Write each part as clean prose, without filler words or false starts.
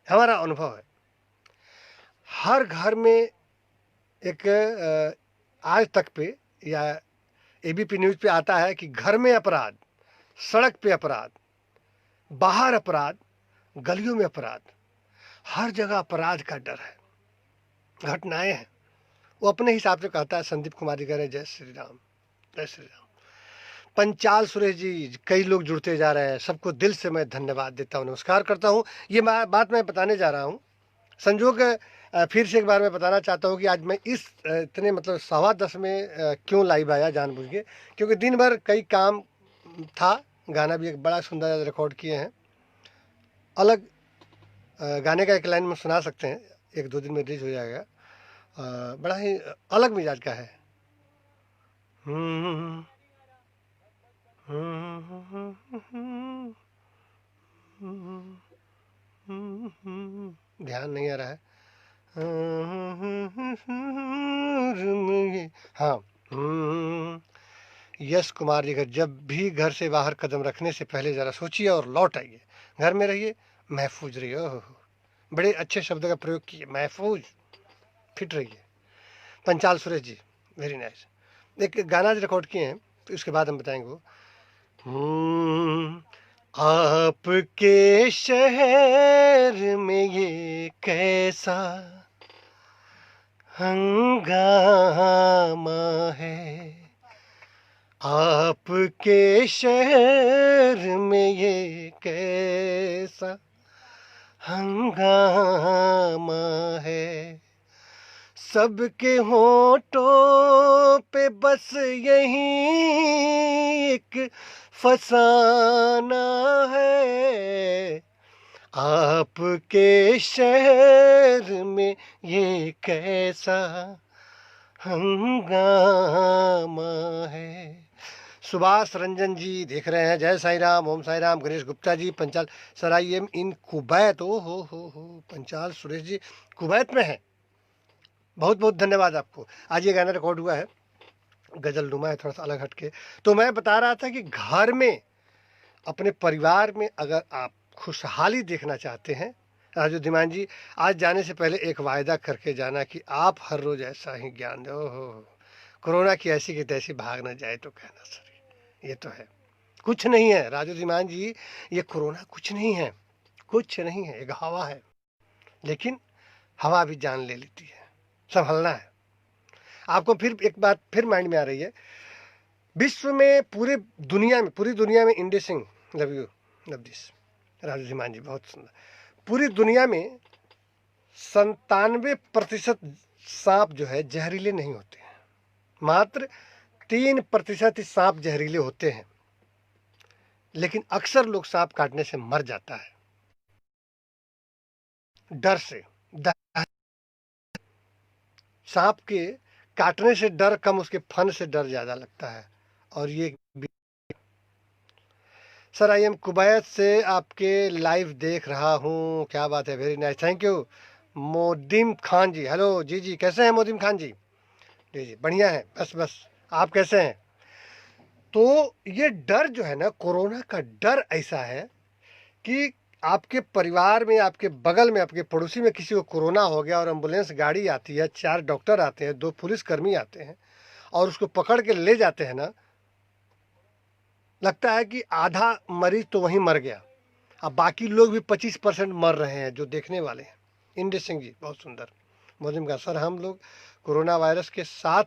हमारा अनुभव है। हर घर में एक आज तक पे या एबीपी न्यूज़ पे आता है कि घर में अपराध, सड़क पे अपराध, बाहर अपराध, गलियों में अपराध, हर जगह अपराध का डर है, घटनाएं हैं। वो अपने हिसाब से कहता है, संदीप कुमार जी कह रहे जय श्री राम, जय श्री राम। पंचाल सुरेश जी, कई लोग जुड़ते जा रहे हैं, सबको दिल से मैं धन्यवाद देता हूँ, नमस्कार करता हूँ। ये बात मैं बताने जा रहा हूँ, संजोग फिर से एक बार मैं बताना चाहता हूँ कि आज मैं इस इतने मतलब 10:15 में क्यों लाइव आया जानबूझ के, क्योंकि दिन भर कई काम था। गाना भी एक बड़ा सुंदर रिकॉर्ड किए हैं, अलग गाने का एक लाइन में सुना सकते हैं, 1-2 दिन में रिलीज हो जाएगा। बड़ा ही अलग मिजाज का है। ध्यान नहीं आ रहा है। हाँ, यश कुमार जी का, जब भी घर से बाहर कदम रखने से पहले ज़रा सोचिए और लौट आइए, घर में रहिए, महफूज रहिए। ओह, बड़े अच्छे शब्द का प्रयोग किए, महफूज, फिट रहिए। Panchal Suresh ji, very nice. एक गाना रिकॉर्ड किए हैं, तो उसके बाद हम बताएंगे वो। आपके शहर में ये कैसा हंगामा है, आपके शहर में ये कैसा हंगामा है, सबके होठों पे बस यही एक फसाना है, आपके शहर में ये कैसा हंगामा है। सुभाष रंजन जी देख रहे हैं, जय साई राम, ओम साई राम। गणेश गुप्ता जी, पंचाल सराय इन कुवैत, ओ हो, पंचाल सुरेश जी कुवैत में है, बहुत बहुत धन्यवाद आपको। आज ये गाना रिकॉर्ड हुआ है, गजल नुमा है, थोड़ा सा अलग हटके। तो मैं बता रहा था कि घर में, अपने परिवार में अगर आप खुशहाली देखना चाहते हैं, राजू धीमान जी, आज जाने से पहले एक वायदा करके जाना कि आप हर रोज ऐसा ही ज्ञान दो। कोरोना की ऐसी की तैसी भाग न जाए तो कहना सर, ये तो है, कुछ नहीं है राजू धीमान जी, ये कोरोना कुछ नहीं है, कुछ नहीं है, एक हवा है, लेकिन हवा भी जान ले लेती है, संभलना है आपको। फिर एक बात फिर माइंड में आ रही है, विश्व में, पूरी दुनिया में, Indi Singh, love you, love this, Raju Dhiman ji बहुत सुंदर, पूरी दुनिया में 97% सांप जो है जहरीले नहीं होते हैं, मात्र 3% ही सांप जहरीले होते हैं, लेकिन अक्सर लोग सांप काटने से मर जाता है, डर से। सांप के काटने से डर कम, उसके फन से डर ज्यादा लगता है। और ये सर, आई एम कुवैत से आपके लाइव देख रहा हूँ, क्या बात है, very nice, thank you. Modim Khan ji, hello जी जी, कैसे हैं मोदिम खान जी? जी जी बढ़िया है, बस बस, आप कैसे हैं? तो ये डर जो है ना, कोरोना का डर ऐसा है कि आपके परिवार में, आपके बगल में, आपके पड़ोसी में किसी को कोरोना हो गया और एम्बुलेंस गाड़ी आती है, 4 डॉक्टर आते हैं, 2 पुलिसकर्मी आते हैं और उसको पकड़ के ले जाते हैं ना, लगता है कि आधा मरीज तो वहीं मर गया, अब बाकी लोग भी 25% मर रहे हैं जो देखने वाले हैं। इंद्र सिंह जी बहुत सुंदर। मोदिम का, सर हम लोग कोरोना वायरस के साथ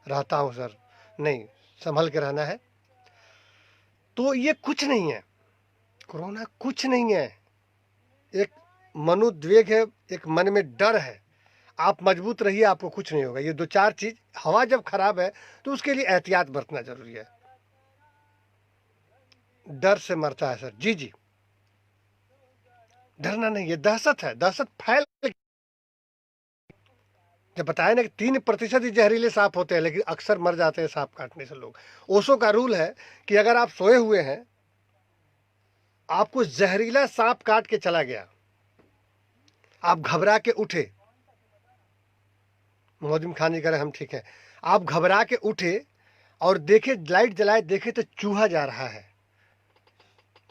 रहता हूँ सर, नहीं, संभल के रहना है। तो ये कुछ नहीं है, कोरोना कुछ नहीं है, एक मनोद्वेग है, एक मन में डर है। आप मजबूत रहिए, आपको कुछ नहीं होगा। ये 2-4 चीज, हवा जब खराब है तो उसके लिए एहतियात बरतना जरूरी है। डर से मरता है सर, जी जी, डरना नहीं, ये दहशत है, दहशत फैल। जब बताया ना कि 3% ही जहरीले सांप होते हैं, लेकिन अक्सर मर जाते हैं सांप काटने से लोग। ओशो का रूल है कि अगर आप सोए हुए हैं, आपको जहरीला सांप काट के चला गया, आप घबरा के उठे, मोदिम खान जी कह रहे हम ठीक है, आप घबरा के उठे और देखे, लाइट जलाए, देखे तो चूहा जा रहा है,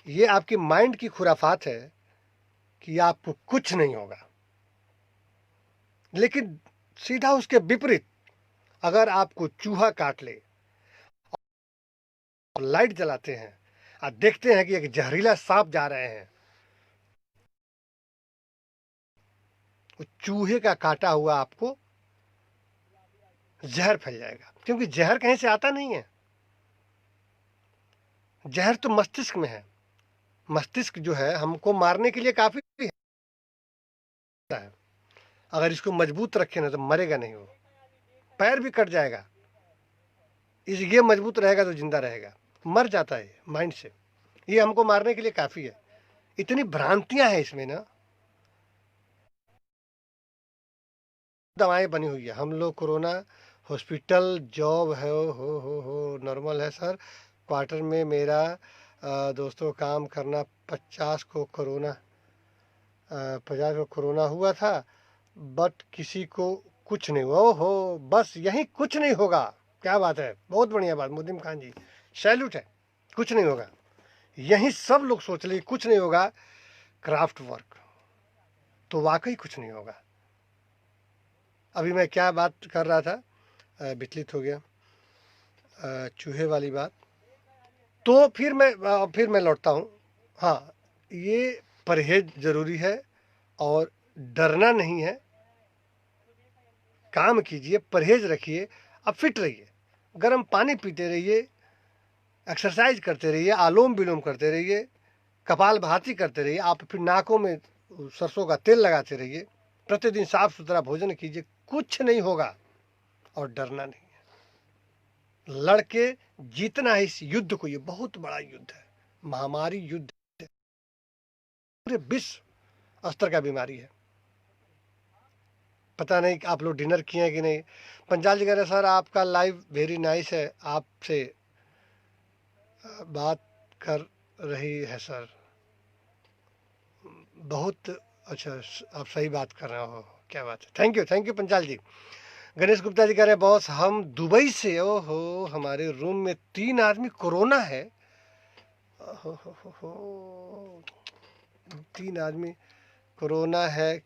ये आपकी माइंड की खुराफात है। कि आपको कुछ नहीं होगा। लेकिन सीधा उसके विपरीत, अगर आपको चूहा काट ले और लाइट जलाते हैं और देखते हैं कि एक जहरीला सांप जा रहे हैं, तो चूहे का काटा हुआ आपको जहर फैल जाएगा, क्योंकि जहर कहीं से आता नहीं है। जहर तो मस्तिष्क में है। मस्तिष्क जो है हमको मारने के लिए काफी है। अगर इसको मजबूत रखे ना तो मरेगा नहीं वो, पैर भी कट जाएगा। ये मजबूत रहेगा तो जिंदा रहेगा, मर जाता है माइंड से। ये हमको मारने के लिए काफी है। इतनी भ्रांतियां हैं इसमें ना, दवाएं बनी हुई है। हम लोग कोरोना हॉस्पिटल जॉब है, हो नॉर्मल है सर। क्वार्टर में मेरा दोस्तों काम करना 50 को कोरोना 50 को कोरोना हुआ था, बट किसी को कुछ नहीं हुआ। ओहो, बस यही कुछ नहीं होगा। क्या बात है, बहुत बढ़िया बात मुदिम खान जी, सैल्यूट है। कुछ नहीं होगा, यही सब लोग सोच ले कुछ नहीं होगा। क्राफ्ट वर्क तो वाकई कुछ नहीं होगा। अभी मैं क्या बात कर रहा था, विचलित हो गया, चूहे वाली बात। तो फिर मैं लौटता हूँ। हाँ, ये परहेज जरूरी है और डरना नहीं है। काम कीजिए, परहेज रखिए, अब फिट रहिए, गर्म पानी पीते रहिए, एक्सरसाइज करते रहिए, आलोम विलोम करते रहिए, कपाल भाती करते रहिए। आप फिर नाकों में सरसों का तेल लगाते रहिए, प्रतिदिन साफ सुथरा भोजन कीजिए। कुछ नहीं होगा और डरना नहीं है। लड़के जीतना है इस युद्ध को। ये बहुत बड़ा युद्ध है, महामारी युद्ध है, पूरे विश्व स्तर का बीमारी है। पता नहीं आप लोग डिनर किए हैं कि नहीं। पंजाल जी कह रहे सर आपका लाइव वेरी नाइस है, आपसे बात कर रही है सर। बहुत अच्छा, आप सही बात कर रहे हो, क्या बात है। थैंक यू पंचाल जी। गणेश गुप्ता जी कह रहे हैं बॉस हम दुबई से, ओहो हमारे रूम में 3 आदमी कोरोना है। हो 3 आदमी कोरोना है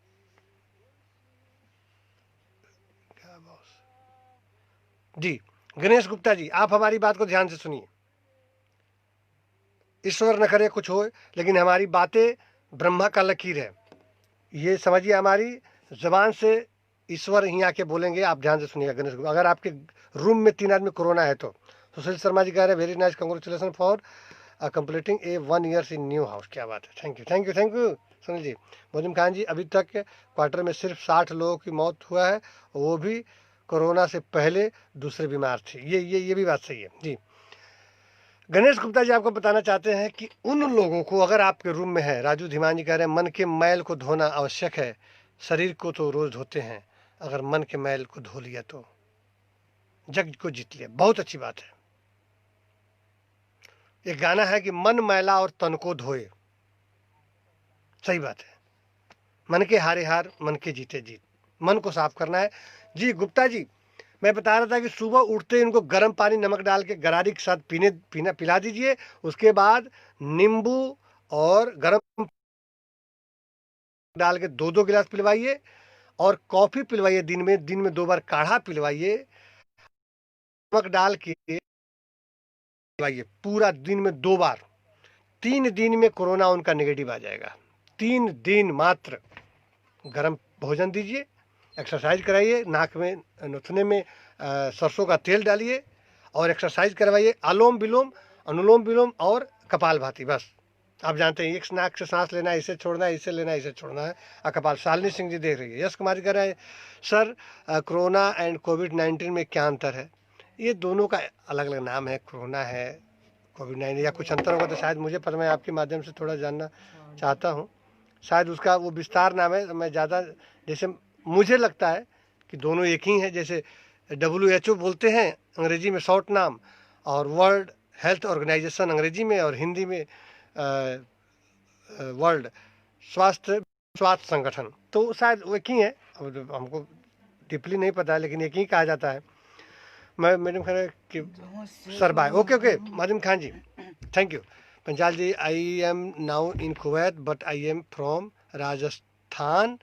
क्या बॉस जी। गणेश गुप्ता जी आप हमारी बात को ध्यान से सुनिए। ईश्वर न करे कुछ हो, लेकिन हमारी बातें ब्रह्मा का लकीर है, ये समझिए। हमारी जबान से ईश्वर यहीं आके बोलेंगे। आप ध्यान से सुनिएगा गणेश गुप्ता। अगर आपके रूम में 3 आदमी कोरोना है तो सुशील शर्मा जी कह रहे हैं very nice, congratulation for completing A 1 years in new house. क्या बात है, थैंक यू सुनील जी। मोदिम खान जी अभी तक क्वार्टर में सिर्फ 60 लोगों की मौत हुआ है, वो भी कोरोना से पहले दूसरे बीमार थे। ये भी बात सही है जी। गणेश गुप्ता जी आपको बताना चाहते हैं कि उन लोगों को, अगर आपके रूम में है, राजू धीमान जी कह रहे हैं मन के मैल को धोना आवश्यक है, शरीर को तो रोज धोते हैं, अगर मन के मैल को धो लिया तो जग को जीत लिया। बहुत अच्छी बात है। एक गाना है कि मन मैला और तन को धोए। सही बात है, मन के हारे हार मन के जीते जीत। मन को साफ करना है जी। गुप्ता जी मैं बता रहा था कि सुबह उठते इनको गर्म पानी नमक डाल के गरारी के साथ पीना पिला दीजिए। उसके बाद नींबू और गर्म डाल के 2-2 गिलास पिलवाइए, और कॉफी पिलवाइए दिन में 2 बार काढ़ा पिलवाइए, नमक डाल के पिलवाइए पूरा दिन में 2 बार। 3 दिन में कोरोना उनका नेगेटिव आ जाएगा। 3 दिन मात्र। गर्म भोजन दीजिए, एक्सरसाइज कराइए, नाक में नथुने में सरसों का तेल डालिए और एक्सरसाइज करवाइए, आलोम विलोम अनुलोम विलोम और कपालभाति। बस आप जानते हैं, एक नाक से सांस लेना है, इसे छोड़ना है, इसे लेना है, इसे छोड़ना है। कपाल शालिनी सिंह जी देख रही है। यश कुमार जी कह रहे हैं सर कोरोना एंड कोविड-19 में क्या अंतर है। ये दोनों का अलग अलग नाम है, कोरोना है, कोविड-19 या कुछ अंतर होगा तो शायद मुझे पता, मैं आपके माध्यम से थोड़ा जानना चाहता हूँ। शायद उसका वो विस्तार नाम है। मैं ज़्यादा, जैसे मुझे लगता है कि दोनों एक ही हैं। जैसे WHO बोलते हैं अंग्रेजी में शॉर्ट नाम, और वर्ल्ड हेल्थ ऑर्गेनाइजेशन अंग्रेजी में, और हिंदी में वर्ल्ड स्वास्थ्य संगठन, तो शायद वो एक ही है। अब हमको डीपली नहीं पता है, लेकिन एक ही कहा जाता है। मैं मैडम कह रहे कि sir bye. Okay Madim Khan ji thank you. Panchal ji I am now in Kuwait but I am from Rajasthan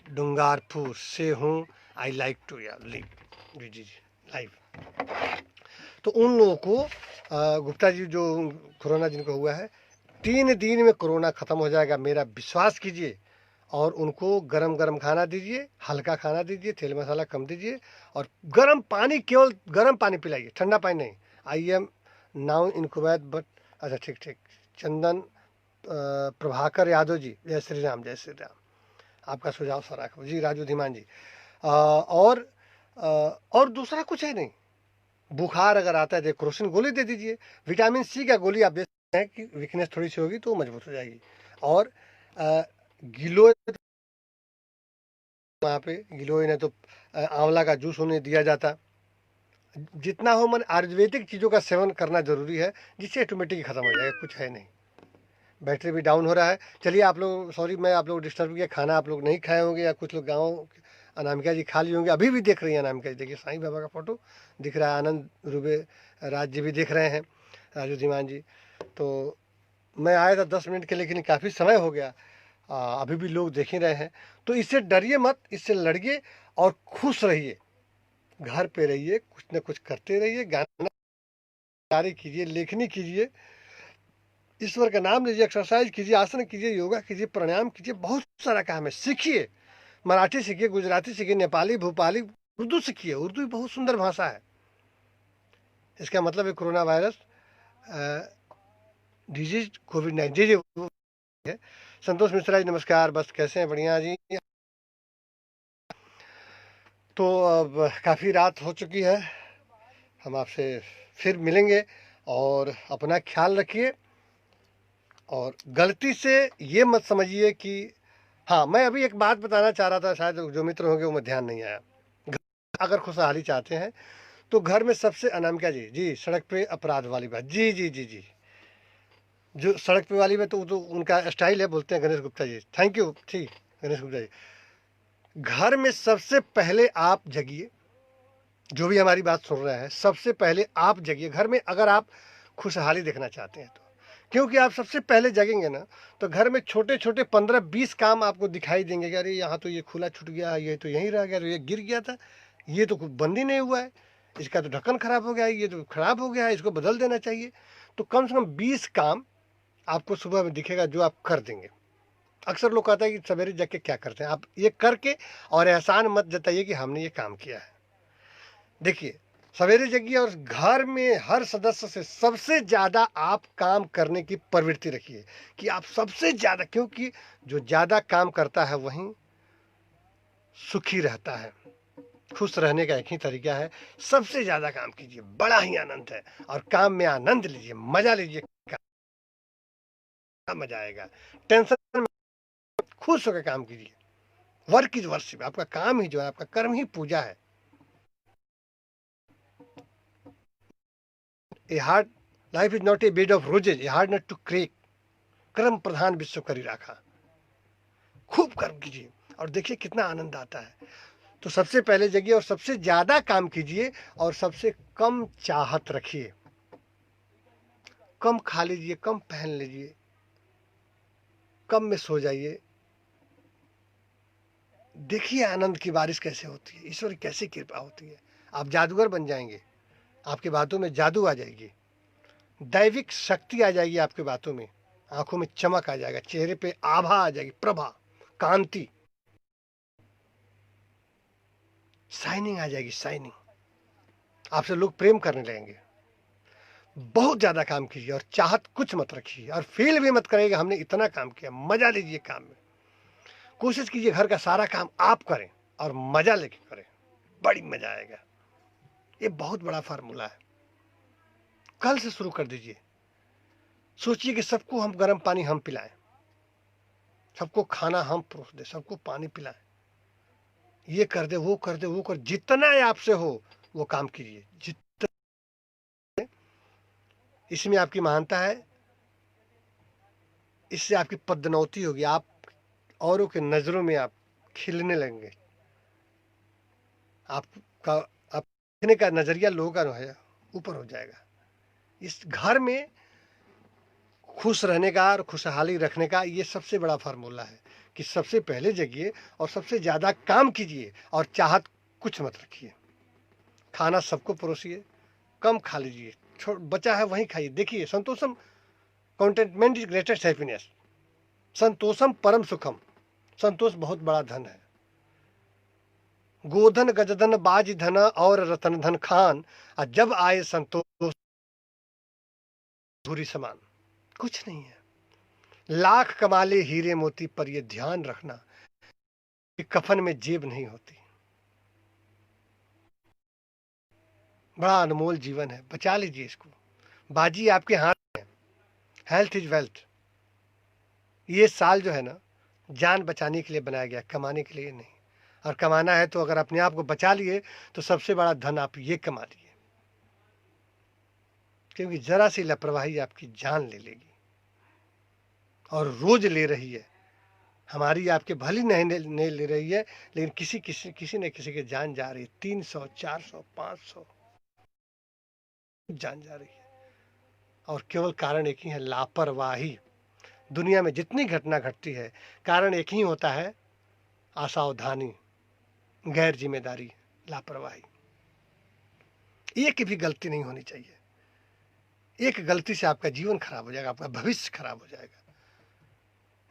Dungarpur से हूँ, आई लाइक टू लिव। जी जी जी, लाइव। तो उन लोगों को गुप्ता जी जो कोरोना जिनको हुआ है, 3 दिन में कोरोना ख़त्म हो जाएगा, मेरा विश्वास कीजिए। और उनको गरम गरम खाना दीजिए, हल्का खाना दीजिए, तेल मसाला कम दीजिए, और गरम पानी, केवल गरम पानी पिलाइए, ठंडा पानी नहीं। आई am now in Kuwait but, अच्छा ठीक ठीक। चंदन प्रभाकर यादव जी, जय श्री राम, जय श्री राम। आपका सुझाव सराहनीय जी। राजू धीमान जी, और दूसरा कुछ है नहीं। बुखार अगर आता है तो क्रोसिन गोली दे दीजिए, विटामिन सी का गोली आप दे सकते हैं कि वीकनेस थोड़ी सी होगी तो मजबूत हो जाएगी। और गिलोय, वहाँ पे गिलोय ने तो आंवला का जूस उन्हें दिया जाता। जितना हो मन आयुर्वेदिक चीज़ों का सेवन करना जरूरी है, जिससे ऑटोमेटिक ही खत्म हो जाएगा, कुछ है नहीं। बैटरी भी डाउन हो रहा है। चलिए आप लोग, सॉरी मैं आप लोग डिस्टर्ब किया, खाना आप लोग नहीं खाए होंगे, या कुछ लोग गाँव अनामिका जी खा लिए होंगे, अभी भी देख रही हैं अनामिका जी। देखिए साईं बाबा का फोटो दिख रहा है, आनंद रुबे राज जी भी दिख रहे हैं, राजू धीमान जी। तो मैं आया था 10 मिनट के, लेकिन काफ़ी समय हो गया, अभी भी लोग देख ही रहे हैं। तो इससे डरिए मत, इससे लड़िए और खुश रहिए, घर पे रहिए, कुछ न कुछ करते रहिए, गाना जारी कीजिए, लेखनी कीजिए, ईश्वर का नाम लीजिए, एक्सरसाइज कीजिए, आसन कीजिए, योगा कीजिए, प्राणायाम कीजिए, बहुत सारा काम है। सीखिए, मराठी सीखिए, गुजराती सीखिए, नेपाली, भोपाली, उर्दू सीखिए। उर्दू भी बहुत सुंदर भाषा है। इसका मतलब है कोरोना वायरस डिजीज कोविड-19 जी जी है। संतोष मिश्रा जी नमस्कार, बस कैसे हैं? बढ़िया जी। तो अब काफ़ी रात हो चुकी है, हम आपसे फिर मिलेंगे, और अपना ख्याल रखिए। और गलती से ये मत समझिए कि, हाँ मैं अभी एक बात बताना चाह रहा था, शायद जो मित्र होंगे वो में ध्यान नहीं आया। अगर खुशहाली चाहते हैं तो घर में सबसे, अनामिका जी जी, सड़क पे अपराध वाली बात, जी जी जी जी, जो सड़क पे वाली में तो उनका स्टाइल है, बोलते हैं गणेश गुप्ता जी, थैंक यू, ठीक गणेश गुप्ता जी। घर में सबसे पहले आप जगिए, जो भी हमारी बात सुन रहे हैं, सबसे पहले आप जगिए घर में, अगर आप खुशहाली देखना चाहते हैं तो। क्योंकि आप सबसे पहले जगेंगे ना, तो घर में छोटे छोटे 15-20 काम आपको दिखाई देंगे कि अरे यहाँ तो ये खुला छूट गया, ये तो यहीं रह गया, तो ये गिर गया था, ये तो कुछ बंद ही नहीं हुआ है, इसका तो ढक्कन खराब हो गया है, ये तो खराब हो गया है, इसको बदल देना चाहिए। तो कम से कम 20 काम आपको सुबह में दिखेगा जो आप कर देंगे। अक्सर लोग कहते हैं कि सवेरे जग के क्या करते हैं, आप ये करके और एहसान मत जताइए कि हमने ये काम किया है। देखिए, सवेरे जगिए और घर में हर सदस्य से सबसे ज़्यादा आप काम करने की प्रवृत्ति रखिए, कि आप सबसे ज़्यादा, क्योंकि जो ज़्यादा काम करता है वहीं सुखी रहता है। खुश रहने का एक ही तरीका है, सबसे ज़्यादा काम कीजिए, बड़ा ही आनंद है, और काम में आनंद लीजिए, मज़ा लीजिए, मज़ा आएगा। टेंशन में खुश होकर काम कीजिए। वर्क इज वर्शिप, आपका काम ही जो है, आपका कर्म ही पूजा है। A hard life is not a bed of roses, a hard nut to crack, कर्म प्रधान विश्व करी राखा। खूब कर्म कीजिए और देखिए कितना आनंद आता है। तो सबसे पहले जगिए और सबसे ज्यादा काम कीजिए, और सबसे कम चाहत रखिए, कम खा लीजिए, कम पहन लीजिए, कम में सो जाइए। देखिए आनंद की बारिश कैसे होती है, ईश्वर की कैसी कृपा होती है। आप जादूगर बन जाएंगे, आपकी बातों में जादू आ जाएगी, दैविक शक्ति आ जाएगी आपकी बातों में, आंखों में चमक आ जाएगा, चेहरे पे आभा आ जाएगी, प्रभा, कांति, शाइनिंग आ जाएगी, शाइनिंग। आपसे लोग प्रेम करने लगेंगे। बहुत ज्यादा काम कीजिए और चाहत कुछ मत रखिए, और फील भी मत करिएगा हमने इतना काम किया। मजा लीजिए काम में, कोशिश कीजिए घर का सारा काम आप करें और मजा लेके करें, बड़ी मजा आएगा। ये बहुत बड़ा फार्मूला है, कल से शुरू कर दीजिए। सोचिए कि सबको हम गर्म पानी हम पिलाएं, सबको खाना हम परोस दें, सबको पानी पिलाएं, ये कर दे, वो कर दे, वो कर, जितना आपसे हो वो काम कीजिए, जितना। इसमें आपकी महानता है, इससे आपकी पदोन्नति होगी, आप औरों के नजरों में आप खिलने लगेंगे, आपका आप देखने का नजरिया लोगों का है ऊपर हो जाएगा। इस घर में खुश रहने का और खुशहाली रखने का ये सबसे बड़ा फार्मूला है, कि सबसे पहले जगिए और सबसे ज़्यादा काम कीजिए और चाहत कुछ मत रखिए। खाना सबको परोसिए, कम खा लीजिए, बचा है वहीं खाइए। देखिए, संतोषम, कंटेंटमेंट इज ग्रेटेस्ट हैप्पीनेस, संतोषम परम सुखम। संतोष बहुत बड़ा धन है। गोधन गजधन बाज धन और रतन धन खान, और जब आए संतोष धूरी समान। कुछ नहीं है। लाख कमाले हीरे मोती, पर यह ध्यान रखना कि कफन में जेब नहीं होती। बड़ा अनमोल जीवन है, बचा लीजिए इसको। बाजी आपके हाथ में है। Health is wealth. ये साल जो है ना, जान बचाने के लिए बनाया गया, कमाने के लिए नहीं। और कमाना है तो अगर अपने आप को बचा लिए तो सबसे बड़ा धन आप ये कमा लिए, क्योंकि जरा सी लापरवाही आपकी जान ले लेगी, और रोज ले रही है। हमारी आपके भली नहीं ले रही है, लेकिन किसी न किसी की जान जा रही है। 300, 400, 500 जान जा रही है, और केवल कारण एक ही है, लापरवाही। दुनिया में जितनी घटना घटती है, कारण एक ही होता है, असावधानी, गैर जिम्मेदारी, लापरवाही। एक भी गलती नहीं होनी चाहिए। एक गलती से आपका जीवन खराब हो जाएगा, आपका भविष्य खराब हो जाएगा।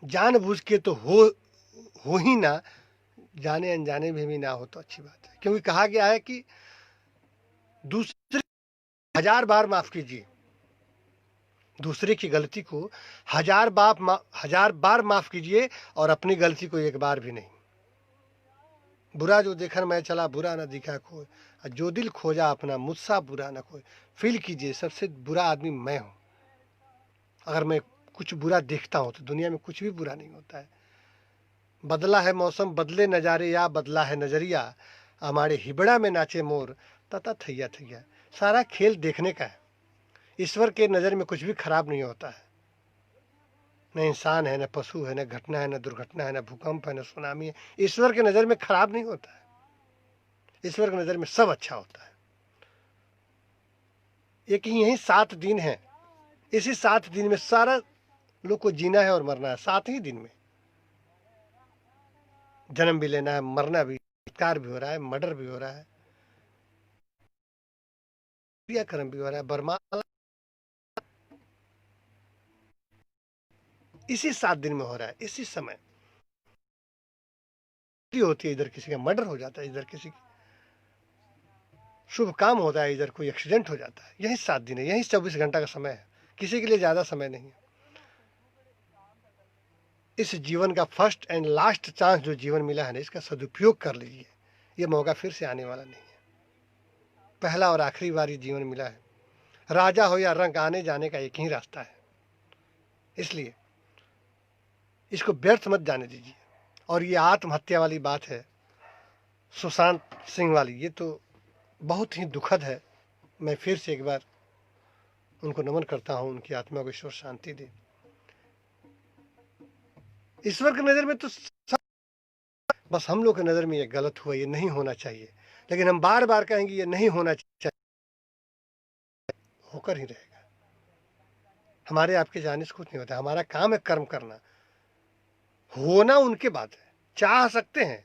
जानबूझ के तो हो ही ना, जाने अनजाने में भी ना हो तो अच्छी बात है। क्योंकि कहा गया है कि दूसरे 1000 बार माफ कीजिए, दूसरे की गलती को 1000 बार माफ कीजिए, और अपनी गलती को एक बार भी नहीं। बुरा जो देखन मैं चला, बुरा ना दिखा कोई, जो दिल खोजा अपना, मुझसा बुरा ना कोई। फील कीजिए, सबसे बुरा आदमी मैं हूं। अगर मैं कुछ बुरा देखता हूं तो दुनिया में कुछ भी बुरा नहीं होता है। बदला है मौसम, बदले नजारे, या बदला है नजरिया, हमारे हिबड़ा में नाचे मोर, तथा थैया थैया। सारा खेल देखने का है। ईश्वर के नज़र में कुछ भी खराब नहीं होता है। न इंसान है, न पशु है, न घटना है, न दुर्घटना है, न भूकंप है, न सुनामी है। ईश्वर के नज़र में खराब नहीं होता है। ईश्वर की नज़र में सब अच्छा होता है। एक ही यही 7 दिन है। इसी 7 दिन में सारा लोग को जीना है और मरना है। 7 ही दिन में जन्म भी लेना है, मरना भी, कार भी हो रहा है, मर्डर भी हो रहा है, क्रियाक्रम भी हो रहा है, बरमाला इसी 7 दिन में हो रहा है। इसी समय होती है, इधर किसी का मर्डर हो जाता है, इधर किसी की शुभ काम होता है, इधर कोई एक्सीडेंट हो जाता है। यही 7 दिन है, यही 24 घंटा का समय है। किसी के लिए ज्यादा समय नहीं है। इस जीवन का फर्स्ट एंड लास्ट चांस जो जीवन मिला है ना, इसका सदुपयोग कर लीजिए। ये मौका फिर से आने वाला नहीं है। पहला और आखिरी बार ये जीवन मिला है। राजा हो या रंक, आने जाने का एक ही रास्ता है। इसलिए इसको व्यर्थ मत जाने दीजिए। और ये आत्महत्या वाली बात है, सुशांत सिंह वाली, ये तो बहुत ही दुखद है। मैं फिर से एक बार उनको नमन करता हूं, उनकी आत्मा को ईश्वर शांति दे। ईश्वर की नज़र में तो बस हम लोग की नज़र में ये गलत हुआ, ये नहीं होना चाहिए, लेकिन हम बार बार कहेंगे ये नहीं होना चाहिए, होकर ही रहेगा। हमारे आपके जाने से कुछ नहीं होता। हमारा काम है कर्म करना। होना उनके बात है। चाह सकते हैं,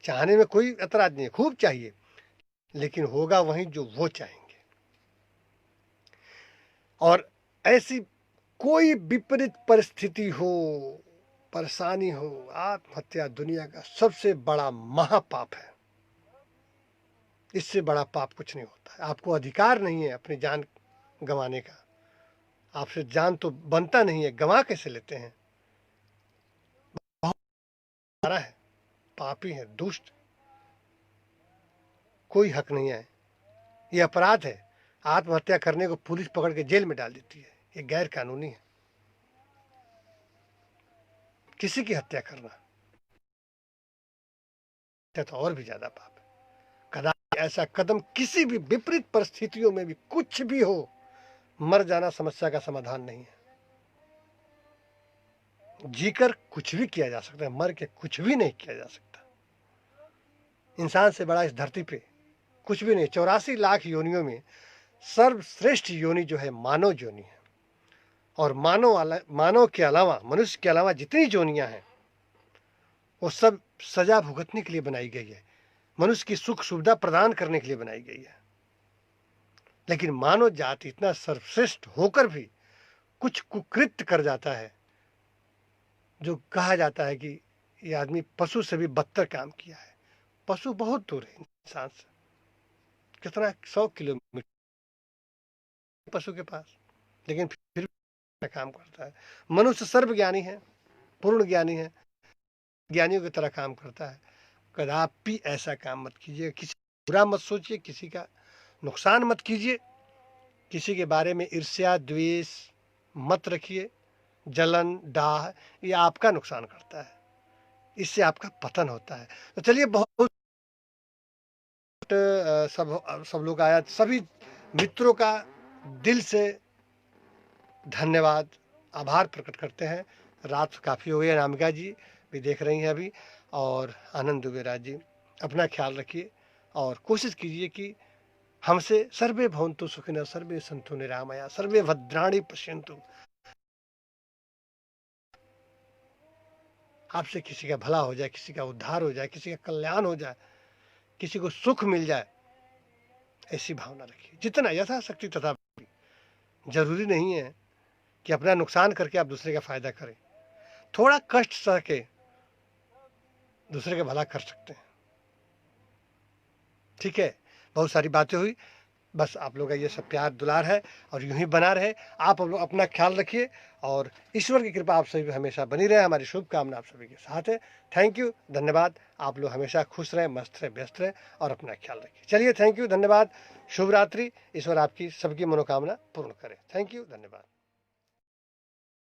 चाहने में कोई एतराज नहीं है, खूब चाहिए, लेकिन होगा वही जो वो चाहेंगे। और ऐसी कोई विपरीत परिस्थिति हो, परेशानी हो, आत्महत्या दुनिया का सबसे बड़ा महापाप है। इससे बड़ा पाप कुछ नहीं होता है। आपको अधिकार नहीं है अपनी जान गंवाने का। आपसे जान तो बनता नहीं है, गंवा कैसे लेते हैं? बहुत है, पापी है, दुष्ट, कोई हक नहीं है। ये अपराध है। आत्महत्या करने को पुलिस पकड़ के जेल में डाल देती है। ये गैर कानूनी है। किसी की हत्या करना तो और भी ज्यादा पाप है। कदापि ऐसा कदम किसी भी विपरीत परिस्थितियों में भी कुछ भी हो, मर जाना समस्या का समाधान नहीं है। जीकर कुछ भी किया जा सकता है, मर के कुछ भी नहीं किया जा सकता। इंसान से बड़ा इस धरती पे कुछ भी नहीं। 84 लाख योनियों में सर्वश्रेष्ठ योनि जो है मानव योनि है। और मानव के अलावा, मनुष्य के अलावा जितनी योनियां हैं वो सब सजा भुगतने के लिए बनाई गई है, मनुष्य की सुख सुविधा प्रदान करने के लिए बनाई गई है। लेकिन मानव जाति इतना सर्वश्रेष्ठ होकर भी कुछ कुकृत्य कर जाता है, जो कहा जाता है कि ये आदमी पशु से भी बदतर काम किया है। पशु बहुत दूर है इंसान से, कितना 100 किलोमीटर पशु के पास, लेकिन फिर भी काम करता है। मनुष्य सर्वज्ञानी है, पूर्ण ज्ञानी है, ज्ञानियों की तरह काम करता है। कदापि ऐसा काम मत कीजिए, किसी बुरा मत सोचिए, किसी का नुकसान मत कीजिए, किसी के बारे में ईर्ष्या द्वेष मत रखिए। जलन डाह ये आपका नुकसान करता है, इससे आपका पतन होता है। तो चलिए, बहुत सब लोग आया, सभी मित्रों का दिल से धन्यवाद, आभार प्रकट करते हैं। रात काफ़ी हो गई है, अनामिका जी भी देख रही हैं अभी, और आनंद दुबे राज जी, अपना ख्याल रखिए और कोशिश कीजिए कि हमसे सर्वे भवन्तु सुखिनः, सर्वे सन्तु निरामया, सर्वे भद्राणि पश्यन्तु। आपसे किसी का भला हो जाए, किसी का उद्धार हो जाए, किसी का कल्याण हो जाए, किसी को सुख मिल जाए, ऐसी भावना रखिए जितना यथाशक्ति। तथा जरूरी नहीं है कि अपना नुकसान करके आप दूसरे का फायदा करें, थोड़ा कष्ट सह के दूसरे का भला कर सकते हैं। ठीक है, बहुत सारी बातें हुई, बस आप लोग का ये सब प्यार दुलार है और यूं ही बना रहे। आप लोग अपना ख्याल रखिए और ईश्वर की कृपा आप सभी पे हमेशा बनी रहे। हमारी शुभकामना आप सभी के साथ है। थैंक यू, धन्यवाद। आप लोग हमेशा खुश रहें, मस्त रहें, व्यस्त रहें और अपना ख्याल रखिए। चलिए, थैंक यू, धन्यवाद, शुभ रात्रि। ईश्वर आपकी सबकी मनोकामना पूर्ण करे। थैंक यू, धन्यवाद।